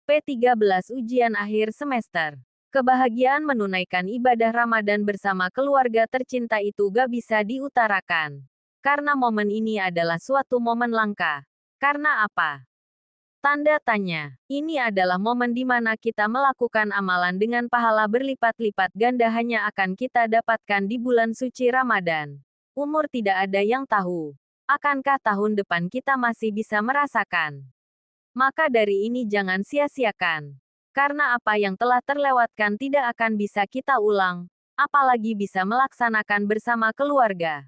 P13 Ujian Akhir Semester. Kebahagiaan menunaikan ibadah Ramadan bersama keluarga tercinta itu gak bisa diutarakan. Karena momen ini adalah suatu momen langka. Karena apa? Tanda tanya. Ini adalah momen di mana kita melakukan amalan dengan pahala berlipat-lipat ganda hanya akan kita dapatkan di bulan suci Ramadan. Umur tidak ada yang tahu. Akankah tahun depan kita masih bisa merasakan? Maka dari ini jangan sia-siakan. Karena apa yang telah terlewatkan tidak akan bisa kita ulang, apalagi bisa melaksanakan bersama keluarga.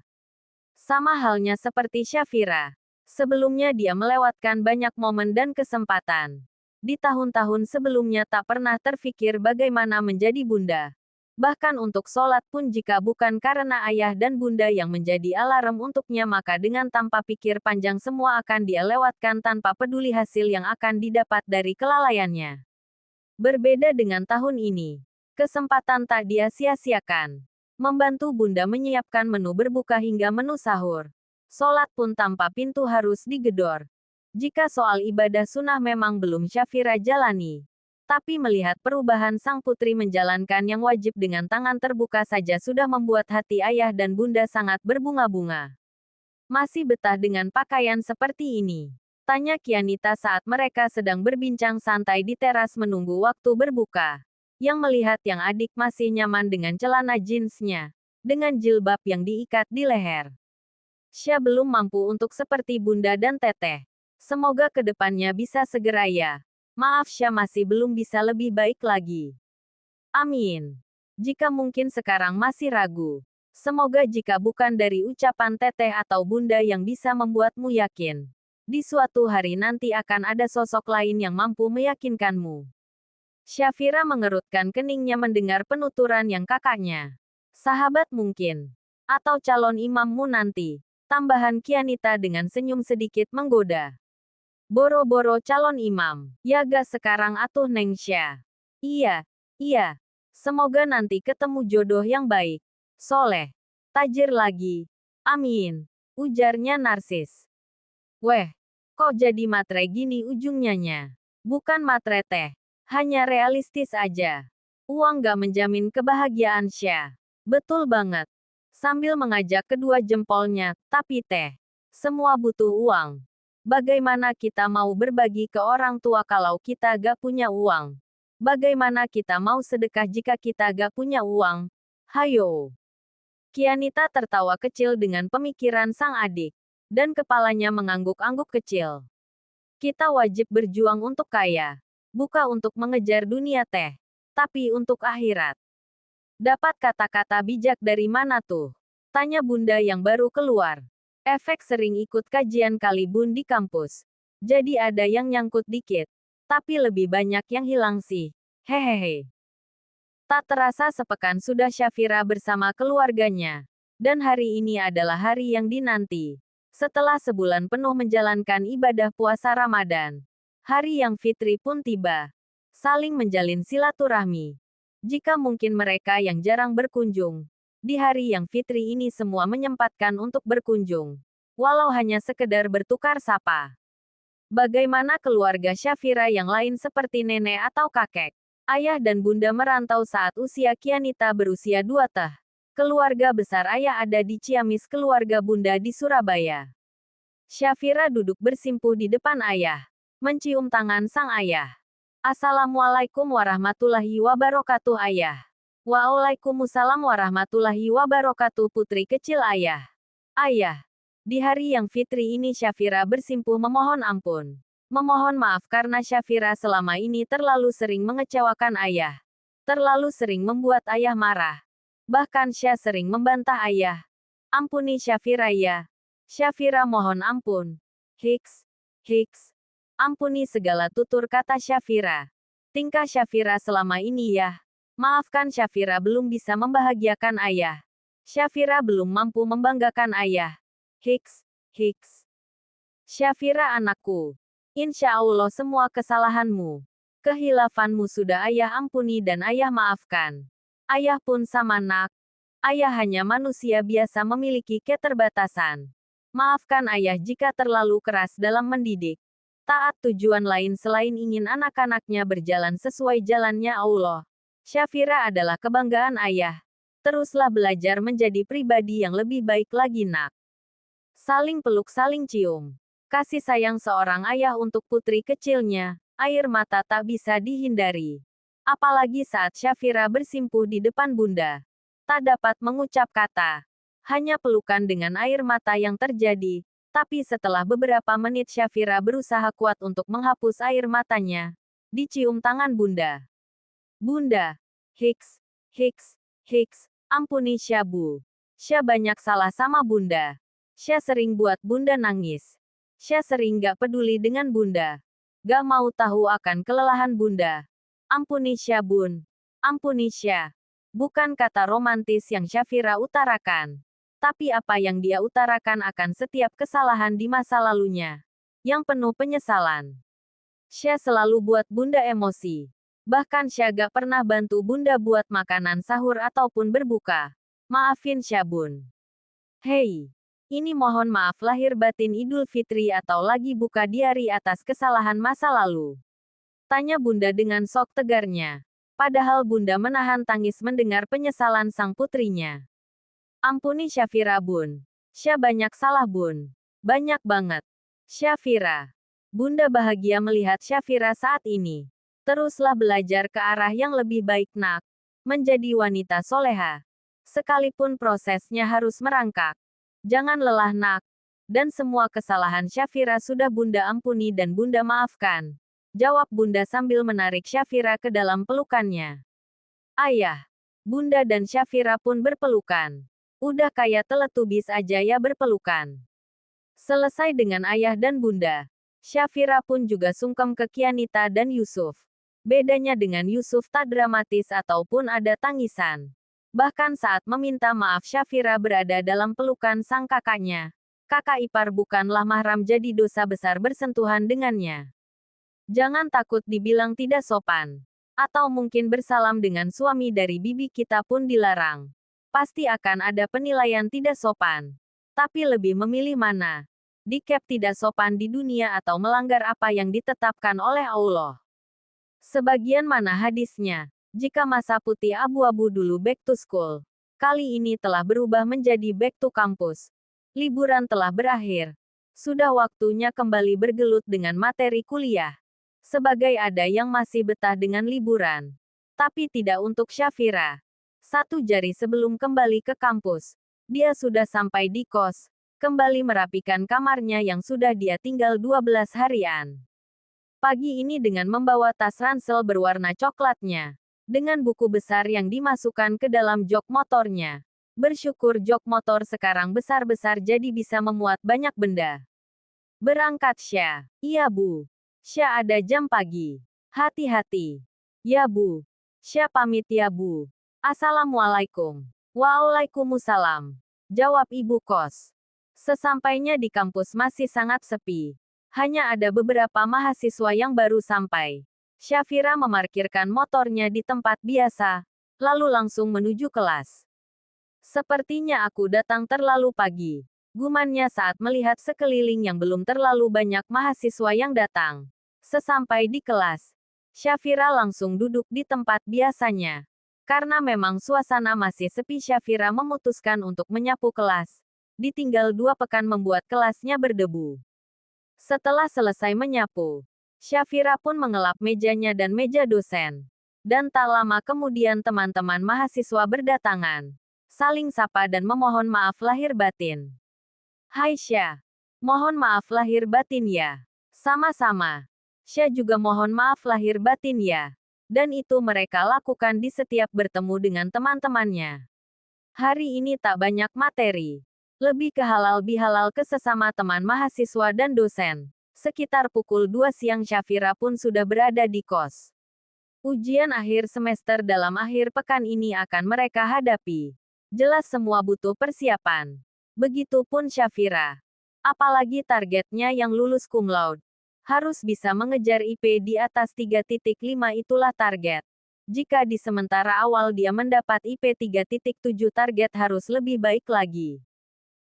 Sama halnya seperti Syafira. Sebelumnya dia melewatkan banyak momen dan kesempatan. Di tahun-tahun sebelumnya tak pernah terfikir bagaimana menjadi bunda. Bahkan untuk sholat pun jika bukan karena ayah dan bunda yang menjadi alarm untuknya maka dengan tanpa pikir panjang semua akan dia lewatkan tanpa peduli hasil yang akan didapat dari kelalaiannya. Berbeda dengan tahun ini. Kesempatan tak dia sia-siakan. Membantu bunda menyiapkan menu berbuka hingga menu sahur. Sholat pun tanpa pintu harus digedor. Jika soal ibadah sunnah memang belum Syafira jalani. Tapi melihat perubahan sang putri menjalankan yang wajib dengan tangan terbuka saja sudah membuat hati ayah dan bunda sangat berbunga-bunga. Masih betah dengan pakaian seperti ini? Tanya Kianita saat mereka sedang berbincang santai di teras menunggu waktu berbuka. Yang melihat yang adik masih nyaman dengan celana jeansnya. Dengan jilbab yang diikat di leher. Syah belum mampu untuk seperti bunda dan teteh. Semoga kedepannya bisa segera ya. Maaf Syah masih belum bisa lebih baik lagi. Amin. Jika mungkin sekarang masih ragu. Semoga jika bukan dari ucapan teteh atau bunda yang bisa membuatmu yakin. Di suatu hari nanti akan ada sosok lain yang mampu meyakinkanmu. Syafira mengerutkan keningnya mendengar penuturan yang kakaknya. Sahabat mungkin. Atau calon imammu nanti. Tambahan Kianita dengan senyum sedikit menggoda. Boro-boro calon imam. Ya gak sekarang atuh Neng Syah. Iya. Semoga nanti ketemu jodoh yang baik. Soleh. Tajir lagi. Amin. Ujarnya narsis. Weh. Kok jadi matre gini ujungnya nya? Bukan matre teh. Hanya realistis aja. Uang gak menjamin kebahagiaan Syah. Betul banget. Sambil mengajak kedua jempolnya, tapi teh. Semua butuh uang. Bagaimana kita mau berbagi ke orang tua kalau kita gak punya uang? Bagaimana kita mau sedekah jika kita gak punya uang? Hayo. Kianita tertawa kecil dengan pemikiran sang adik. Dan kepalanya mengangguk-angguk kecil. Kita wajib berjuang untuk kaya. Bukan untuk mengejar dunia teh. Tapi untuk akhirat. Dapat kata-kata bijak dari mana tuh? Tanya bunda yang baru keluar. Efek sering ikut kajian Kalibun di kampus. Jadi ada yang nyangkut dikit. Tapi lebih banyak yang hilang sih. Hehehe. Tak terasa sepekan sudah Syafira bersama keluarganya. Dan hari ini adalah hari yang dinanti. Setelah sebulan penuh menjalankan ibadah puasa Ramadan. Hari yang fitri pun tiba. Saling menjalin silaturahmi. Jika mungkin mereka yang jarang berkunjung. Di hari yang fitri ini semua menyempatkan untuk berkunjung. Walau hanya sekedar bertukar sapa. Bagaimana keluarga Syafira yang lain seperti nenek atau kakek? Ayah dan bunda merantau saat usia Kianita berusia 2 tahun. Keluarga besar ayah ada di Ciamis, keluarga bunda di Surabaya. Syafira duduk bersimpuh di depan ayah. Mencium tangan sang ayah. Assalamualaikum warahmatullahi wabarakatuh ayah. Waalaikumsalam warahmatullahi wabarakatuh putri kecil ayah. Ayah. Di hari yang fitri ini Syafira bersimpuh memohon ampun. Memohon maaf karena Syafira selama ini terlalu sering mengecewakan ayah. Terlalu sering membuat ayah marah. Bahkan Syah sering membantah ayah. Ampuni Syafira ya. Syafira mohon ampun. Hiks. Ampuni segala tutur kata Syafira. Tingkah Syafira selama ini ya. Maafkan Syafira belum bisa membahagiakan ayah. Syafira belum mampu membanggakan ayah. Hiks. Syafira anakku. Insya Allah semua kesalahanmu. Kehilafanmu sudah ayah ampuni dan ayah maafkan. Ayah pun sama nak. Ayah hanya manusia biasa memiliki keterbatasan. Maafkan ayah jika terlalu keras dalam mendidik. taat tujuan lain selain ingin anak-anaknya berjalan sesuai jalannya Allah. Syafira adalah kebanggaan ayah. Teruslah belajar menjadi pribadi yang lebih baik lagi nak. Saling peluk saling cium. Kasih sayang seorang ayah untuk putri kecilnya, air mata tak bisa dihindari. Apalagi saat Syafira bersimpuh di depan bunda. Tak dapat mengucap kata. Hanya pelukan dengan air mata yang terjadi. Tapi setelah beberapa menit Syafira berusaha kuat untuk menghapus air matanya. Dicium tangan bunda. Bunda. Hiks. Hiks. Hiks. Ampuni Syah bu. Syah banyak salah sama bunda. Syah sering buat bunda nangis. Syah sering gak peduli dengan bunda. Gak mau tahu akan kelelahan bunda. Ampuni Syah bun. Ampuni Syah. Bukan kata romantis yang Syafira utarakan. Tapi apa yang dia utarakan akan setiap kesalahan di masa lalunya. Yang penuh penyesalan. Syah selalu buat bunda emosi. Bahkan Syah gak pernah bantu bunda buat makanan sahur ataupun berbuka. Maafin Syah bun. Hei. Ini mohon maaf lahir batin Idul Fitri atau lagi buka diari atas kesalahan masa lalu. Tanya bunda dengan sok tegarnya. Padahal bunda menahan tangis mendengar penyesalan sang putrinya. Ampuni Syafira bun. Syah banyak salah bun. Banyak banget. Syafira. Bunda bahagia melihat Syafira saat ini. Teruslah belajar ke arah yang lebih baik nak. Menjadi wanita soleha. Sekalipun prosesnya harus merangkak. Jangan lelah nak. Dan semua kesalahan Syafira sudah bunda ampuni dan bunda maafkan. Jawab bunda sambil menarik Syafira ke dalam pelukannya. Ayah. Bunda dan Syafira pun berpelukan. Udah kayak Teletubbies aja ya berpelukan. Selesai dengan ayah dan bunda. Syafira pun juga sungkem ke Kianita dan Yusuf. Bedanya dengan Yusuf tak dramatis ataupun ada tangisan. Bahkan saat meminta maaf Syafira berada dalam pelukan sang kakaknya. Kakak ipar bukanlah mahram jadi dosa besar bersentuhan dengannya. Jangan takut dibilang tidak sopan. Atau mungkin bersalam dengan suami dari bibi kita pun dilarang. Pasti akan ada penilaian tidak sopan. Tapi lebih memilih mana? Dicap tidak sopan di dunia atau melanggar apa yang ditetapkan oleh Allah. Sebagian mana hadisnya? Jika masa putih abu-abu dulu back to school, kali ini telah berubah menjadi back to campus. Liburan telah berakhir. Sudah waktunya kembali bergelut dengan materi kuliah. Sebagai ada yang masih betah dengan liburan. Tapi tidak untuk Syafira. 1 jari sebelum kembali ke kampus, dia sudah sampai di kos, kembali merapikan kamarnya yang sudah dia tinggal 12 harian. Pagi ini dengan membawa tas ransel berwarna coklatnya, dengan buku besar yang dimasukkan ke dalam jok motornya. Bersyukur jok motor sekarang besar-besar jadi bisa memuat banyak benda. Berangkat Syah. Iya bu. Syah ada jam pagi. Hati-hati. Ya bu. Syah pamit ya bu. Assalamualaikum. Waalaikumsalam. Jawab ibu kos. Sesampainya di kampus masih sangat sepi. Hanya ada beberapa mahasiswa yang baru sampai. Syafira memarkirkan motornya di tempat biasa, lalu langsung menuju kelas. Sepertinya aku datang terlalu pagi. Gumannya saat melihat sekeliling yang belum terlalu banyak mahasiswa yang datang. Sesampai di kelas, Syafira langsung duduk di tempat biasanya. Karena memang suasana masih sepi Syafira memutuskan untuk menyapu kelas. Ditinggal 2 pekan membuat kelasnya berdebu. Setelah selesai menyapu, Syafira pun mengelap mejanya dan meja dosen. Dan tak lama kemudian teman-teman mahasiswa berdatangan. Saling sapa dan memohon maaf lahir batin. Hai Syah. Mohon maaf lahir batin ya. Sama-sama. Syah juga mohon maaf lahir batin ya. Dan itu mereka lakukan di setiap bertemu dengan teman-temannya. Hari ini tak banyak materi. Lebih ke halal bihalal ke sesama teman mahasiswa dan dosen. Sekitar pukul 2 siang Syafira pun sudah berada di kos. Ujian akhir semester dalam akhir pekan ini akan mereka hadapi. Jelas semua butuh persiapan. Begitupun Syafira. Apalagi targetnya yang lulus cum laude. Harus bisa mengejar IP di atas 3.5 itulah target. Jika di sementara awal dia mendapat IP 3.7 target harus lebih baik lagi.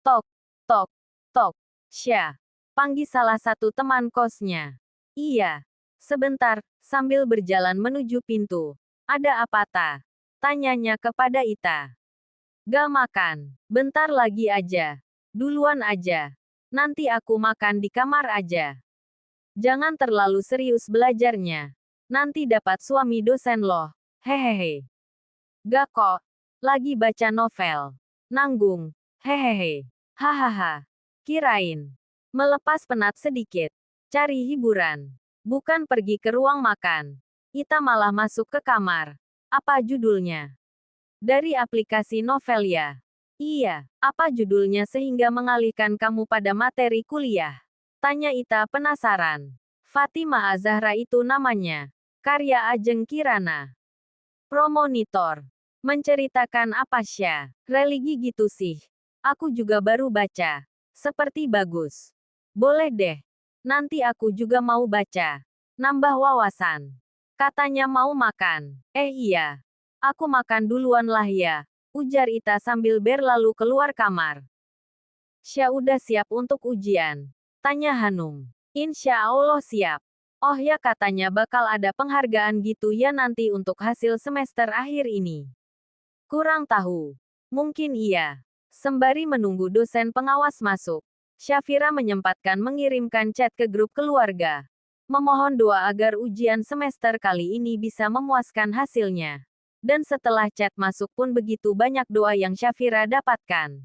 Tok, tok, tok. Syah. Panggil salah satu teman kosnya. Iya. Sebentar, sambil berjalan menuju pintu. Ada apa ta? Tanyanya kepada Ita. Gak makan. Bentar lagi aja. Duluan aja. Nanti aku makan di kamar aja. Jangan terlalu serius belajarnya. Nanti dapat suami dosen loh. Hehehe. Gak kok. Lagi baca novel. Nanggung. Hehehe. Hahaha. Kirain. Melepas penat sedikit. Cari hiburan. Bukan pergi ke ruang makan. Ita malah masuk ke kamar. Apa judulnya? Dari aplikasi novel ya? Iya. Apa judulnya sehingga mengalihkan kamu pada materi kuliah? Tanya Ita penasaran. Fatima Azahra itu namanya. Karya Ajeng Kirana. Promonitor. Menceritakan apa Sya? Religi gitu sih. Aku juga baru baca. Seperti bagus. Boleh deh. Nanti aku juga mau baca. Nambah wawasan. Katanya mau makan. Iya. Aku makan duluan lah ya. Ujar Ita sambil berlalu keluar kamar. Sya udah siap untuk ujian? Tanya Hanum. Insya Allah siap. Oh ya katanya bakal ada penghargaan gitu ya nanti untuk hasil semester akhir ini. Kurang tahu. Mungkin iya. Sembari menunggu dosen pengawas masuk, Syafira menyempatkan mengirimkan chat ke grup keluarga. Memohon doa agar ujian semester kali ini bisa memuaskan hasilnya. Dan setelah chat masuk pun begitu banyak doa yang Syafira dapatkan.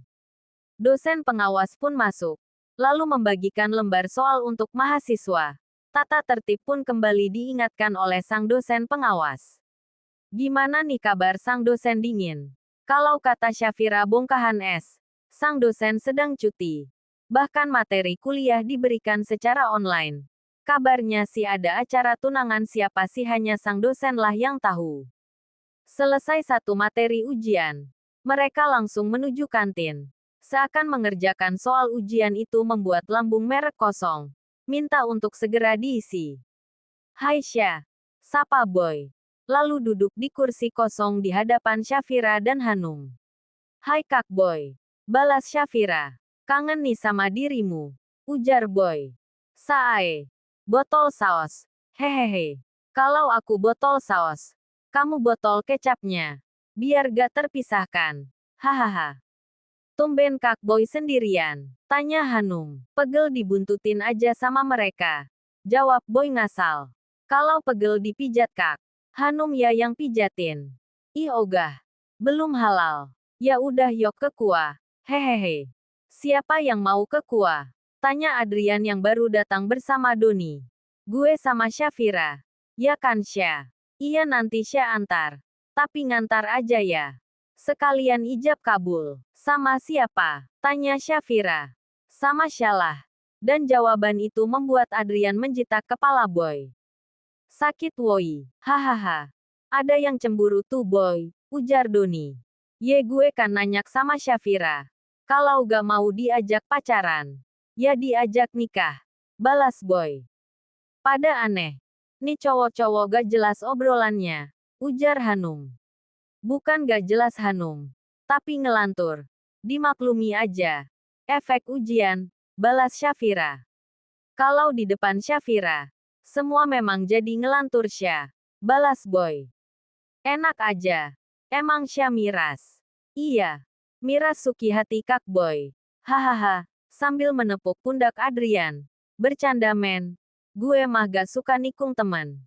Dosen pengawas pun masuk. Lalu membagikan lembar soal untuk mahasiswa. Tata tertib pun kembali diingatkan oleh sang dosen pengawas. Gimana nih kabar sang dosen dingin? Kalau kata Syafira bongkahan es, sang dosen sedang cuti. Bahkan materi kuliah diberikan secara online. Kabarnya sih ada acara tunangan siapa sih hanya sang dosen lah yang tahu. Selesai satu materi ujian, mereka langsung menuju kantin. Seakan mengerjakan soal ujian itu membuat lambung merek kosong. Minta untuk segera diisi. Hai Syah. Sapa Boy. Lalu duduk di kursi kosong di hadapan Syafira dan Hanum. Hai Kak Boy. Balas Syafira. Kangen nih sama dirimu. Ujar Boy. Sae. Botol saus. Hehehe. Kalau aku botol saus, kamu botol kecapnya. Biar gak terpisahkan. Hahaha. Tumben Kak Boy sendirian. Tanya Hanum. Pegel dibuntutin aja sama mereka. Jawab Boy ngasal. Kalau pegel dipijat Kak. Hanum ya yang pijatin. Ih ogah. Belum halal. Ya udah yok ke kuah. Hehehe. Siapa yang mau ke kuah? Tanya Adrian yang baru datang bersama Doni. Gue sama Syafira. Ya kan Syah? Iya nanti Syah antar. Tapi ngantar aja ya. Sekalian ijab kabul. Sama siapa? Tanya Syafira. Sama Syalah. Dan jawaban itu membuat Adrian menjitak kepala Boy. Sakit woi. Hahaha. Ada yang cemburu tuh Boy, ujar Doni. Ye gue kan nanyak sama Syafira. Kalau gak mau diajak pacaran, ya diajak nikah. Balas Boy. Pada aneh. Nih cowok-cowok gak jelas obrolannya, ujar Hanum. Bukan gak jelas Hanum. Tapi ngelantur. Dimaklumi aja. Efek ujian, balas Syafira. Kalau di depan Syafira, semua memang jadi ngelantur Syah. Balas Boy. Enak aja. Emang Syah miras. Iya. Miras suki hati Kak Boy. Hahaha. Sambil menepuk pundak Adrian. Bercanda men. Gue mah gak suka nikung teman.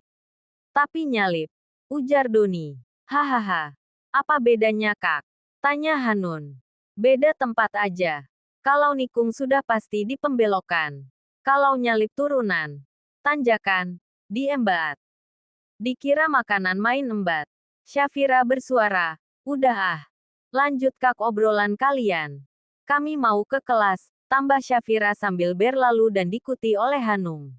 Tapi nyalip. Ujar Doni. Hahaha. Apa bedanya Kak? Tanya Hanun. Beda tempat aja. Kalau nikung sudah pasti di pembelokan. Kalau nyalip turunan. Tanjakan. Diembat. Dikira makanan main embat. Syafira bersuara. Udah ah. Lanjut Kak obrolan kalian. Kami mau ke kelas. Tambah Syafira sambil berlalu dan diikuti oleh Hanum.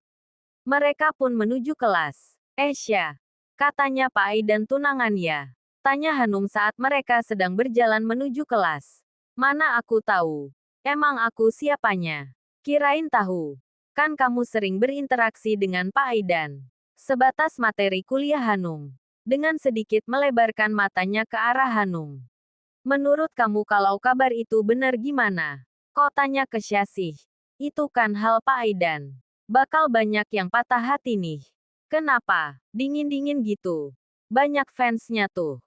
Mereka pun menuju kelas. Syah. Katanya Pak Aidan tunangan ya. Tanya Hanum saat mereka sedang berjalan menuju kelas. Mana aku tahu. Emang aku siapanya? Kirain tahu. Kan kamu sering berinteraksi dengan Pak Aidan. Sebatas materi kuliah Hanum. Dengan sedikit melebarkan matanya ke arah Hanum. Menurut kamu kalau kabar itu benar gimana? Kok tanya ke Syasih? Itu kan hal Pak Aidan. Bakal banyak yang patah hati nih. Kenapa? Dingin-dingin gitu. Banyak fansnya tuh.